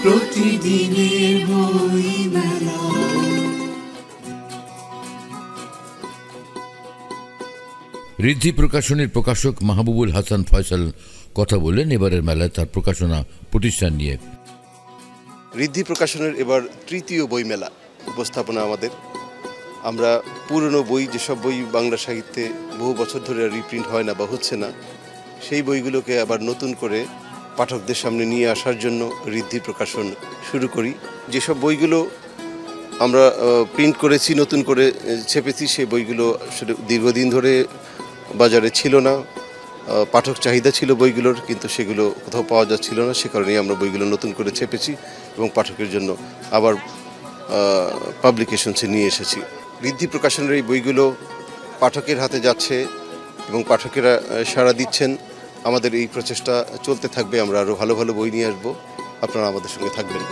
প্রতিদিনের বইমেলা। ঋদ্ধি প্রকাশনীর প্রকাশক মাহবুবুল হাসান ফয়সাল কথা বললেন এবারের মেলায় তার প্রকাশনা প্রতিষ্ঠান নিয়ে। ঋদ্ধি প্রকাশনের এবার তৃতীয় বইমেলা উপস্থাপনা আমাদের। আমরা পুরনো বই, যেসব বই বাংলা সাহিত্যে বহু বছর ধরে রিপ্রিন্ট হয় না বা হচ্ছে না, সেই বইগুলোকে আবার নতুন করে পাঠকদের সামনে নিয়ে আসার জন্য ঋদ্ধি প্রকাশন শুরু করি। যেসব বইগুলো আমরা প্রিন্ট করেছি, নতুন করে ছেপেছি, সেই বইগুলো আসলে দীর্ঘদিন ধরে বাজারে ছিল না, পাঠক চাহিদা ছিল বইগুলোর, কিন্তু সেগুলো কোথাও পাওয়া যাচ্ছিল না। সে কারণেই আমরা বইগুলো নতুন করে ছেপেছি এবং পাঠকের জন্য আবার পাবলিকেশনসে নিয়ে এসেছি। ঋদ্ধি প্রকাশনের এই বইগুলো পাঠকের হাতে যাচ্ছে এবং পাঠকেরা সাড়া দিচ্ছেন। আমাদের এই প্রচেষ্টা চলতে থাকবে। আমরা আরও ভালো ভালো বই নিয়ে আসবো। আপনারা আমাদের সঙ্গে থাকবেন।